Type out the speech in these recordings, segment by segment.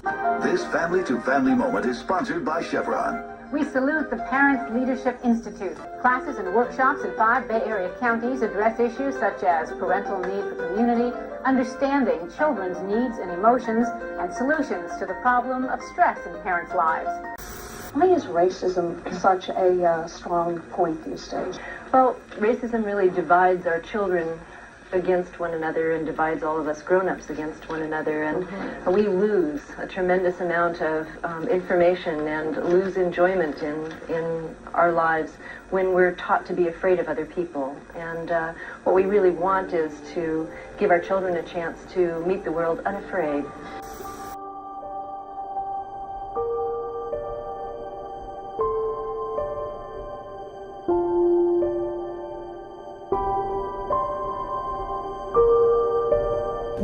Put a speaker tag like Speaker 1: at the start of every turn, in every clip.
Speaker 1: This family-to-family moment is sponsored by Chevron.
Speaker 2: We salute the Parents Leadership Institute. Classes and workshops in 5 Bay Area counties address issues such as parental need for community, understanding children's needs and emotions, and solutions to the problem of stress in parents' lives.
Speaker 3: Why is racism such a strong point these days?
Speaker 4: Well, racism really divides our children against one another and divides all of us grown-ups against one another, and we lose a tremendous amount of information and lose enjoyment in our lives when we're taught to be afraid of other people. And what we really want is to give our children a chance to meet the world unafraid.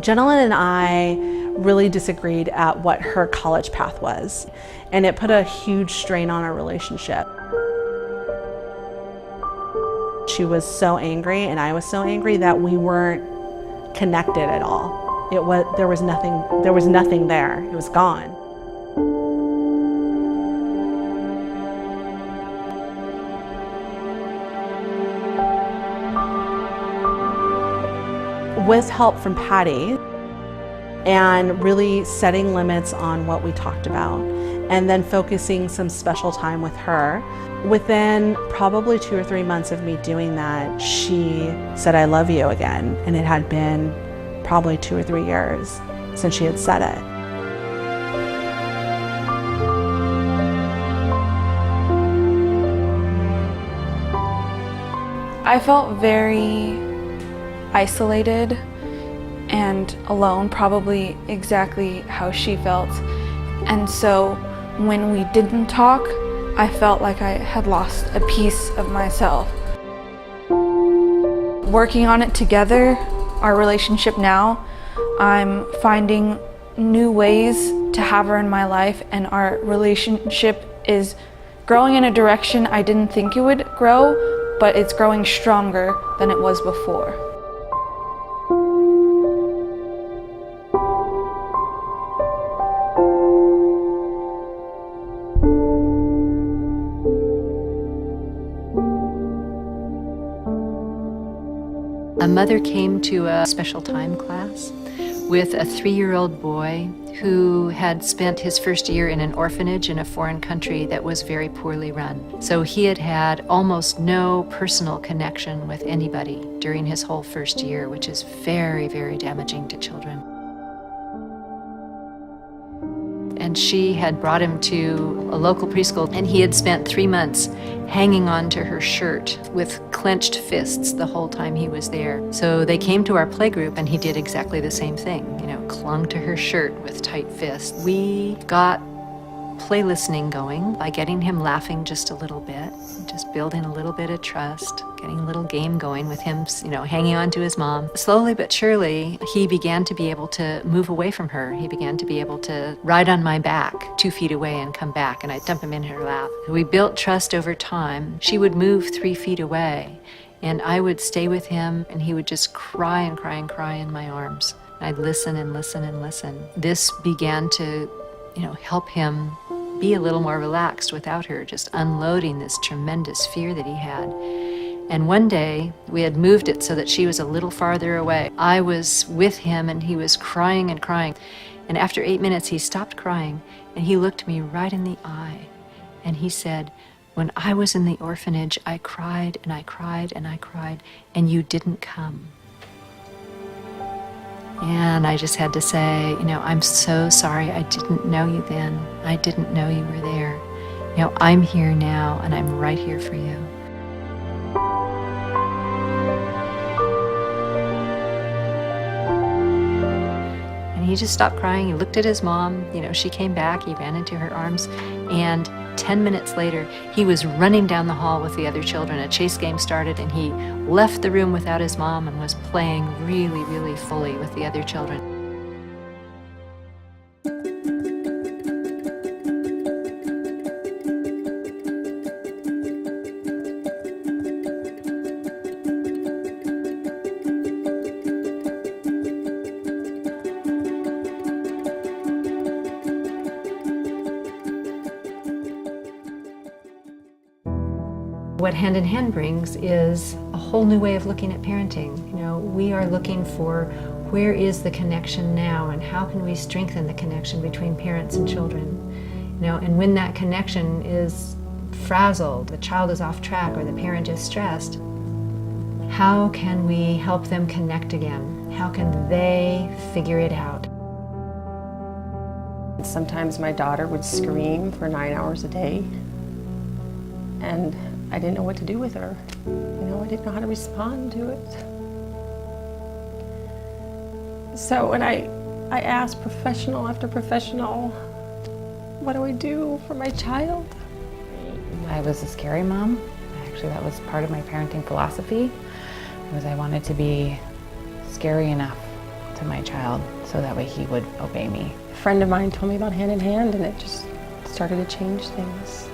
Speaker 5: Jenna and I really disagreed at what her college path was, and it put a huge strain on our relationship. She was so angry and I was so angry that we weren't connected at all. There was nothing there. It was gone. With help from Patty and really setting limits on what we talked about and then focusing some special time with her, within probably 2 or 3 months of me doing that, she said, "I love you" again. And it had been probably 2 or 3 years since she had said it.
Speaker 6: I felt very isolated and alone, probably exactly how she felt. And so when we didn't talk, I felt like I had lost a piece of myself. Working on it together, our relationship now, I'm finding new ways to have her in my life, and our relationship is growing in a direction I didn't think it would grow, but it's growing stronger than it was before.
Speaker 7: A mother came to a special time class with a 3-year-old boy who had spent his first year in an orphanage in a foreign country that was very poorly run. So he had had almost no personal connection with anybody during his whole first year, which is very, very damaging to children. And she had brought him to a local preschool, and he had spent 3 months hanging on to her shirt with clenched fists the whole time he was there. So they came to our playgroup, and he did exactly the same thing, clung to her shirt with tight fists. We got play listening going by getting him laughing just a little bit, just building a little bit of trust, getting a little game going with him, hanging on to his mom. Slowly but surely, he began to be able to move away from her. He began to be able to ride on my back 2 feet away and come back, and I'd dump him in her lap. We built trust over time. She would move 3 feet away, and I would stay with him, and he would just cry and cry and cry in my arms. I'd listen and listen and listen. This began to, help him be a little more relaxed without her, just unloading this tremendous fear that he had. And one day, we had moved it so that she was a little farther away. I was with him, and he was crying and crying. And after 8 minutes, he stopped crying, and he looked me right in the eye. And he said, "When I was in the orphanage, I cried and I cried and I cried, and you didn't come." And I just had to say, "I'm so sorry. I didn't know you then. I didn't know you were there. I'm here now, and I'm right here for you." And he just stopped crying. He looked at his mom. She came back. He ran into her arms. And 10 minutes later, he was running down the hall with the other children. A chase game started, and he left the room without his mom and was playing really, really fully with the other children. What Hand in Hand brings is a whole new way of looking at parenting. You know, we are looking for where is the connection now and how can we strengthen the connection between parents and children. You know, and when that connection is frazzled, the child is off track or the parent is stressed, how can we help them connect again? How can they figure it out?
Speaker 8: Sometimes my daughter would scream for 9 hours a day, and I didn't know what to do with her. You know, I didn't know how to respond to it. So when I asked professional after professional, what do I do for my child?
Speaker 9: I was a scary mom. Actually, that was part of my parenting philosophy, was I wanted to be scary enough to my child so that way he would obey me.
Speaker 8: A friend of mine told me about Hand in Hand, and it just started to change things.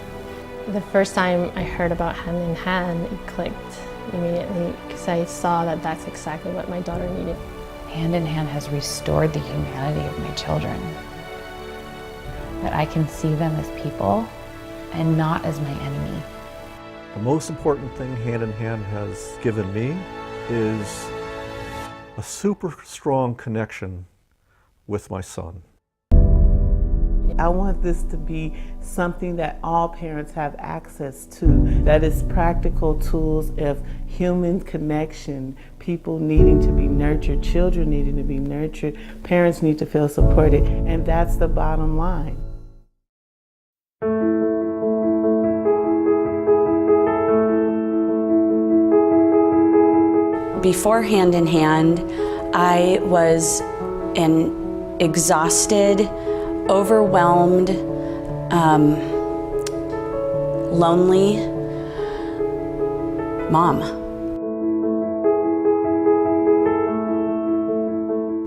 Speaker 10: The first time I heard about Hand in Hand, it clicked immediately because I saw that that's exactly what my daughter needed.
Speaker 9: Hand in Hand has restored the humanity of my children. That I can see them as people and not as my enemy.
Speaker 11: The most important thing Hand in Hand has given me is a super strong connection with my son.
Speaker 12: I want this to be something that all parents have access to, that is practical tools of human connection, people needing to be nurtured, children needing to be nurtured, parents need to feel supported, and that's the bottom line.
Speaker 13: Before Hand in Hand, I was an exhausted, overwhelmed, lonely mom.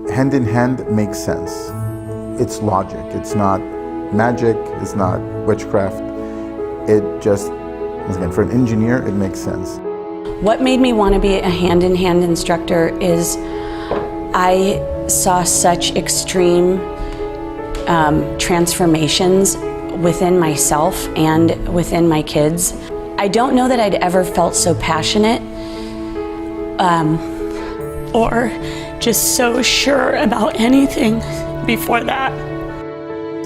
Speaker 14: Hand in Hand makes sense. It's logic. It's not magic. It's not witchcraft. It just, once again, for an engineer, it makes sense.
Speaker 13: What made me want to be a Hand in Hand instructor is I saw such extreme transformations within myself and within my kids. I don't know that I'd ever felt so passionate or just so sure about anything before that.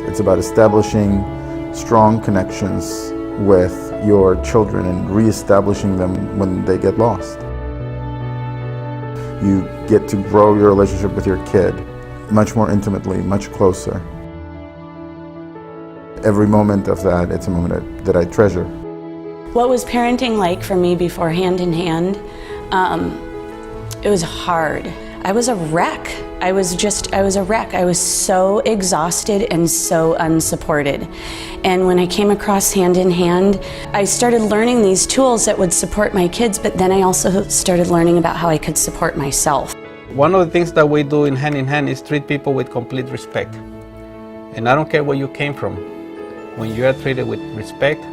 Speaker 14: It's about establishing strong connections with your children and reestablishing them when they get lost. You get to grow your relationship with your kid much more intimately, much closer. Every moment of that, it's a moment that I treasure.
Speaker 13: What was parenting like for me before Hand in Hand? It was hard. I was a wreck. I was a wreck. I was so exhausted and so unsupported. And when I came across Hand in Hand, I started learning these tools that would support my kids, but then I also started learning about how I could support myself.
Speaker 15: One of the things that we do in Hand is treat people with complete respect. And I don't care where you came from. When you are treated with respect,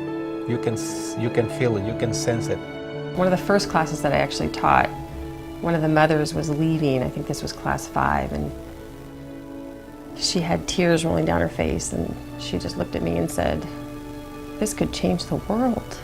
Speaker 15: you can feel it, you can sense it.
Speaker 8: One of the first classes that I actually taught, one of the mothers was leaving, I think this was class 5, and she had tears rolling down her face, and she just looked at me and said, "This could change the world."